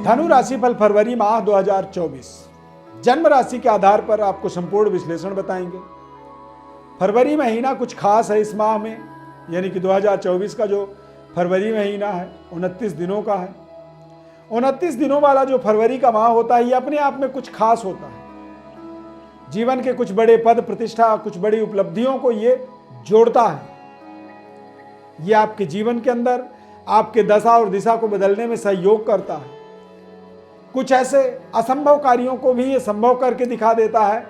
धनु राशि फल फरवरी माह 2024 जन्म राशि के आधार पर आपको संपूर्ण विश्लेषण बताएंगे। फरवरी महीना कुछ खास है इस माह में, यानी कि 2024 का जो फरवरी महीना है 29 दिनों का है। 29 दिनों वाला जो फरवरी का माह होता है ये अपने आप में कुछ खास होता है। जीवन के कुछ बड़े पद प्रतिष्ठा, कुछ बड़ी उपलब्धियों को ये जोड़ता है। ये आपके जीवन के अंदर आपके दशा और दिशा को बदलने में सहयोग करता है। कुछ ऐसे असंभव कार्यों को भी ये संभव करके दिखा देता है,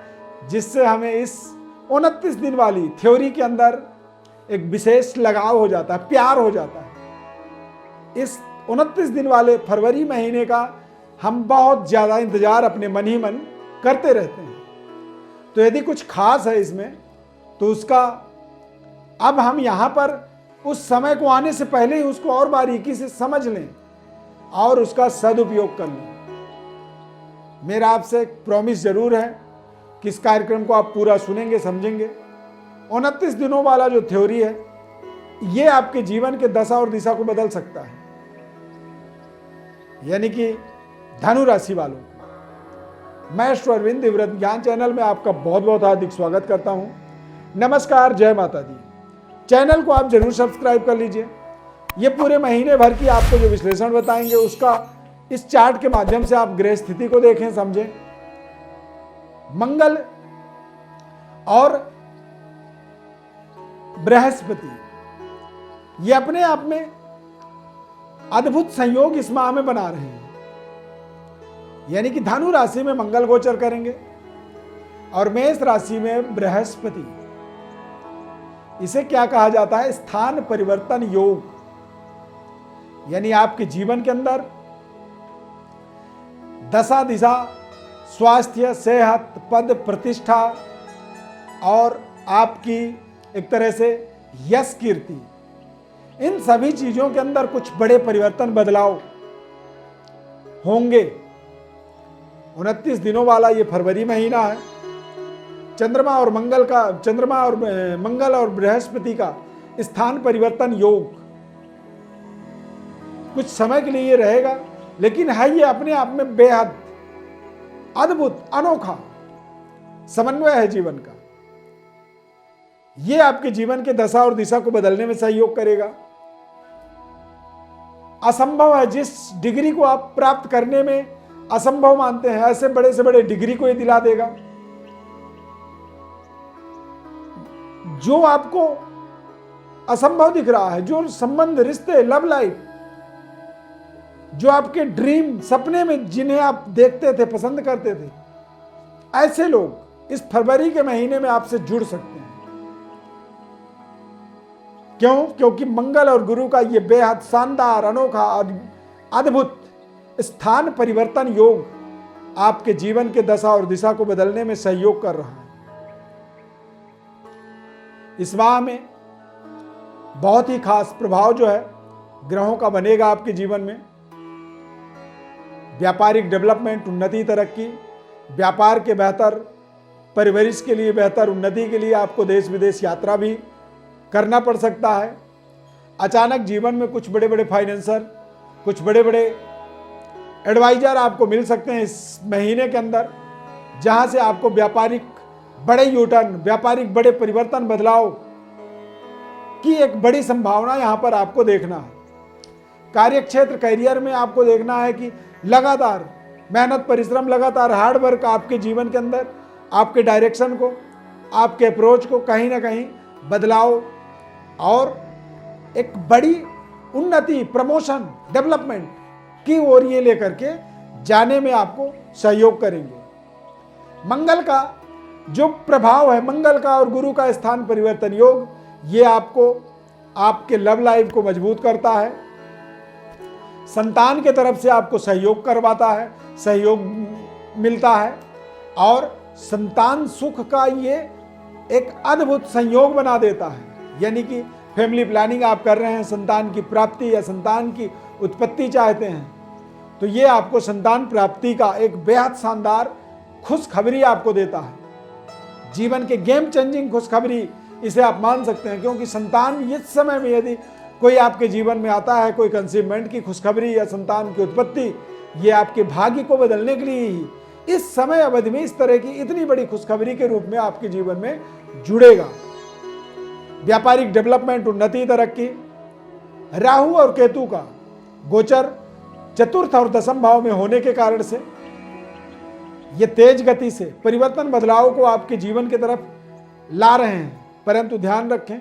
जिससे हमें इस 29 दिन वाली थ्योरी के अंदर एक विशेष लगाव हो जाता है, प्यार हो जाता है। इस 29 दिन वाले फरवरी महीने का हम बहुत ज़्यादा इंतजार अपने मन ही मन करते रहते हैं। तो यदि कुछ खास है इसमें, तो उसका अब हम यहाँ पर उस समय को आने से पहले ही उसको और बारीकी से समझ लें और उसका सदुपयोग कर लें। मेरा आपसे एक प्रॉमिस जरूर है कि इस कार्यक्रम को आप पूरा सुनेंगे, समझेंगे। 29 दिनों वाला जो थ्योरी है ये आपके जीवन के दशा और दिशा को बदल सकता है, यानी कि धनु राशि वालों। मैं अरविंद दिव्यव्रत ज्ञान चैनल में आपका बहुत बहुत हार्दिक स्वागत करता हूं। नमस्कार, जय माता दी। चैनल को आप जरूर सब्सक्राइब कर लीजिए। ये पूरे महीने भर की आपको जो विश्लेषण बताएंगे उसका इस चार्ट के माध्यम से आप ग्रह स्थिति को देखें, समझें। मंगल और बृहस्पति ये अपने आप में अद्भुत संयोग इस माह में बना रहे हैं, यानी कि धनु राशि में मंगल गोचर करेंगे और मेष राशि में बृहस्पति। इसे क्या कहा जाता है? स्थान परिवर्तन योग। यानी आपके जीवन के अंदर दशा दिशा, स्वास्थ्य, सेहत, पद प्रतिष्ठा और आपकी एक तरह से यश कीर्ति, इन सभी चीजों के अंदर कुछ बड़े परिवर्तन बदलाव होंगे। 29 दिनों वाला ये फरवरी महीना है। चंद्रमा और मंगल और बृहस्पति का स्थान परिवर्तन योग कुछ समय के लिए ये रहेगा, लेकिन है ये अपने आप में बेहद अद्भुत अनोखा समन्वय है जीवन का। ये आपके जीवन के दशा और दिशा को बदलने में सहयोग करेगा। असंभव है, जिस डिग्री को आप प्राप्त करने में असंभव मानते हैं, ऐसे बड़े से बड़े डिग्री को ये दिला देगा। जो आपको असंभव दिख रहा है, जो संबंध, रिश्ते, लव लाइफ, जो आपके ड्रीम, सपने में जिन्हें आप देखते थे, पसंद करते थे, ऐसे लोग इस फरवरी के महीने में आपसे जुड़ सकते हैं। क्यों? क्योंकि मंगल और गुरु का ये बेहद शानदार, अनोखा और अद्भुत स्थान परिवर्तन योग आपके जीवन के दशा और दिशा को बदलने में सहयोग कर रहा है। इस माह में बहुत ही खास प्रभाव जो है ग्रहों का बनेगा आपके जीवन में। व्यापारिक डेवलपमेंट, उन्नति, तरक्की, व्यापार के बेहतर परिवरिश के लिए, बेहतर उन्नति के लिए आपको देश विदेश यात्रा भी करना पड़ सकता है। अचानक जीवन में कुछ बड़े बड़े फाइनेंसर, कुछ बड़े बड़े एडवाइजर आपको मिल सकते हैं इस महीने के अंदर, जहां से आपको व्यापारिक बड़े यूटर्न, व्यापारिक बड़े परिवर्तन, बदलाव की एक बड़ी संभावना यहां पर आपको देखना है। कार्यक्षेत्र, करियर में आपको देखना है कि लगातार मेहनत, परिश्रम, लगातार हार्ड वर्क आपके जीवन के अंदर आपके डायरेक्शन को, आपके अप्रोच को कहीं ना कहीं बदलाव और एक बड़ी उन्नति, प्रमोशन, डेवलपमेंट की ओर ये लेकर के जाने में आपको सहयोग करेंगे। मंगल का जो प्रभाव है, मंगल का और गुरु का स्थान परिवर्तन योग, ये आपको आपके लव लाइफ को मजबूत करता है। संतान के तरफ से आपको सहयोग करवाता है, सहयोग मिलता है और संतान सुख का ये एक अद्भुत संयोग बना देता है। यानी कि फैमिली प्लानिंग आप कर रहे हैं, संतान की प्राप्ति या संतान की उत्पत्ति चाहते हैं, तो ये आपको संतान प्राप्ति का एक बेहद शानदार खुशखबरी आपको देता है। जीवन के गेम चेंजिंग खुशखबरी इसे आप मान सकते हैं, क्योंकि संतान इस समय में यदि कोई आपके जीवन में आता है, कोई कंसीवमेंट की खुशखबरी या संतान की उत्पत्ति ये आपके भाग्य को बदलने के लिए ही इस समय अवधि में इस तरह की इतनी बड़ी खुशखबरी के रूप में आपके जीवन में जुड़ेगा। व्यापारिक डेवलपमेंट, उन्नति, तरक्की। राहु और केतु का गोचर चतुर्थ और दशम भाव में होने के कारण से ये तेज गति से परिवर्तन, बदलाव को आपके जीवन की तरफ ला रहे हैं। परंतु ध्यान रखें,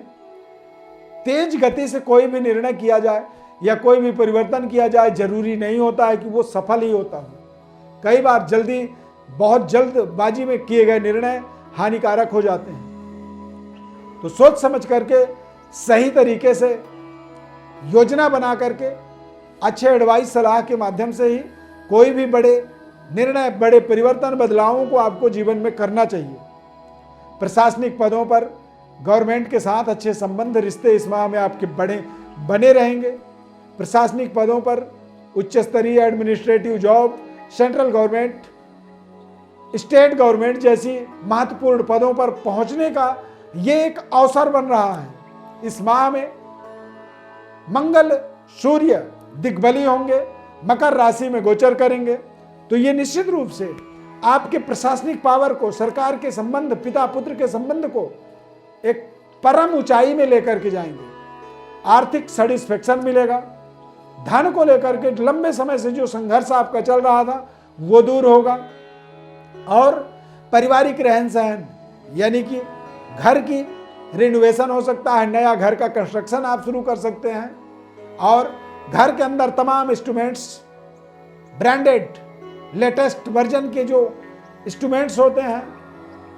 तेज गति से कोई भी निर्णय किया जाए या कोई भी परिवर्तन किया जाए, जरूरी नहीं होता है कि वो सफल ही होता हो। कई बार बहुत जल्दबाजी में किए गए निर्णय हानिकारक हो जाते हैं। तो सोच समझ करके, सही तरीके से योजना बना करके, अच्छे एडवाइस, सलाह के माध्यम से ही कोई भी बड़े निर्णय, बड़े परिवर्तन, बदलावों को आपको जीवन में करना चाहिए। प्रशासनिक पदों पर गवर्नमेंट के साथ अच्छे संबंध, रिश्ते इस माह में आपके बने रहेंगे। प्रशासनिक पदों पर उच्च स्तरीय administrative job, central government, state government जैसी महत्वपूर्ण पदों पर पहुंचने का ये एक अवसर बन रहा है। इस माह में मंगल, सूर्य दिग्बली होंगे, मकर राशि में गोचर करेंगे। तो ये निश्चित रूप से आपके प्रशासनिक पावर को, सरकार के संबंध, पिता पुत्र के संबंध को एक परम ऊंचाई में लेकर के जाएंगे। आर्थिक सेटिस्फेक्शन मिलेगा। धन को लेकर के लंबे समय से जो संघर्ष आपका चल रहा था वो दूर होगा। और पारिवारिक रहन सहन, यानी कि घर की रिनोवेशन हो सकता है, नया घर का कंस्ट्रक्शन आप शुरू कर सकते हैं। और घर के अंदर तमाम इंस्ट्रूमेंट्स, ब्रांडेड लेटेस्ट वर्जन के जो इंस्ट्रूमेंट्स होते हैं,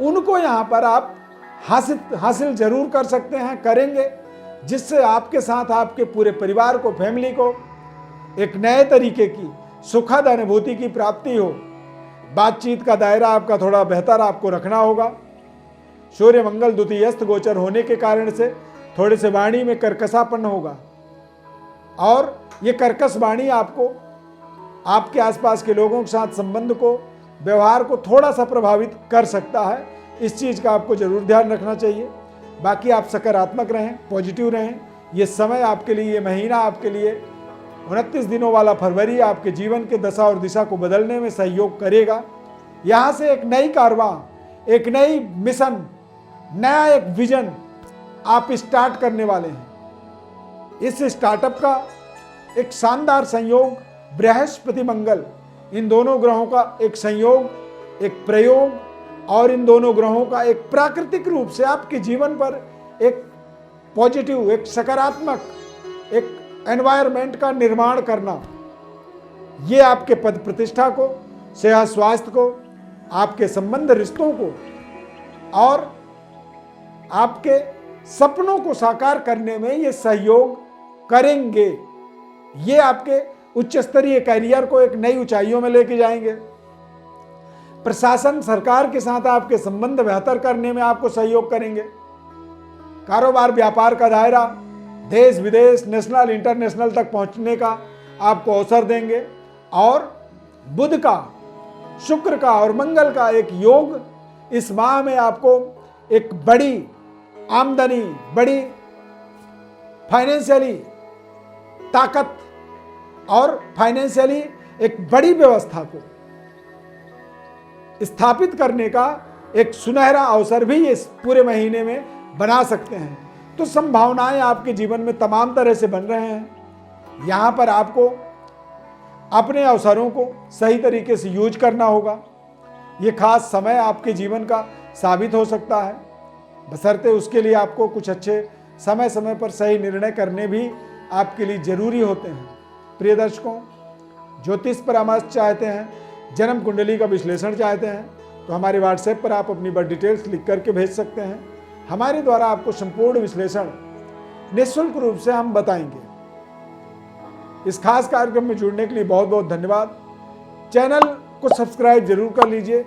उनको यहाँ पर आप हासिल जरूर कर सकते हैं, करेंगे, जिससे आपके साथ आपके पूरे परिवार को, फैमिली को एक नए तरीके की सुखद अनुभूति की प्राप्ति हो। बातचीत का दायरा आपका थोड़ा बेहतर आपको रखना होगा। सूर्य मंगल द्वितीयस्थ गोचर होने के कारण से थोड़े से वाणी में कर्कशापन होगा, और ये कर्कश वाणी आपको आपके आसपास के लोगों के साथ संबंध को, व्यवहार को थोड़ा सा प्रभावित कर सकता है। इस चीज़ का आपको जरूर ध्यान रखना चाहिए। बाकी आप सकारात्मक रहें, पॉजिटिव रहें। ये समय आपके लिए, ये महीना आपके लिए 29 दिनों वाला फरवरी आपके जीवन के दशा और दिशा को बदलने में सहयोग करेगा। यहाँ से एक नई कारवां, एक नई मिशन, नया एक विजन आप स्टार्ट करने वाले हैं। इस स्टार्टअप का एक शानदार संयोग बृहस्पति मंगल, इन दोनों ग्रहों का एक संयोग, एक प्रयोग, और इन दोनों ग्रहों का एक प्राकृतिक रूप से आपके जीवन पर एक पॉजिटिव, एक सकारात्मक, एक एनवायरनमेंट का निर्माण करना, ये आपके पद प्रतिष्ठा को, सेहत स्वास्थ्य को, आपके संबंध रिश्तों को और आपके सपनों को साकार करने में ये सहयोग करेंगे। ये आपके उच्च स्तरीय कैरियर को एक नई ऊंचाइयों में लेके जाएंगे। प्रशासन, सरकार के साथ आपके संबंध बेहतर करने में आपको सहयोग करेंगे। कारोबार, व्यापार का दायरा देश विदेश, नेशनल, इंटरनेशनल तक पहुंचने का आपको अवसर देंगे। और बुध का, शुक्र का और मंगल का एक योग इस माह में आपको एक बड़ी आमदनी, बड़ी फाइनेंशियली ताकत और फाइनेंशियली एक बड़ी व्यवस्था को स्थापित करने का एक सुनहरा अवसर भी इस पूरे महीने में बना सकते हैं। तो संभावनाएं आपके जीवन में तमाम तरह से बन रहे हैं। यहाँ पर आपको अपने अवसरों को सही तरीके से यूज करना होगा। ये खास समय आपके जीवन का साबित हो सकता है, बशर्ते उसके लिए आपको कुछ अच्छे समय समय पर सही निर्णय करने भी आपके लिए जरूरी होते हैं। प्रिय दर्शकों, ज्योतिष परामर्श चाहते हैं, जन्म कुंडली का विश्लेषण चाहते हैं, तो हमारे व्हाट्सएप पर आप अपनी बर्थ डिटेल्स लिख करके भेज सकते हैं। हमारे द्वारा आपको संपूर्ण विश्लेषण निःशुल्क रूप से हम बताएंगे। इस खास कार्यक्रम में जुड़ने के लिए बहुत बहुत धन्यवाद। चैनल को सब्सक्राइब जरूर कर लीजिए,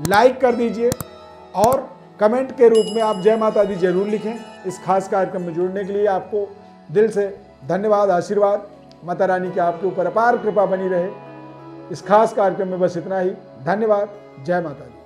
लाइक कर दीजिए और कमेंट के रूप में आप जय माता दी जरूर लिखें। इस खास कार्यक्रम में जुड़ने के लिए आपको दिल से धन्यवाद, आशीर्वाद। माता रानी की आपके ऊपर अपार कृपा बनी रहे। इस खास कार्यक्रम में बस इतना ही। धन्यवाद। जय माता दी।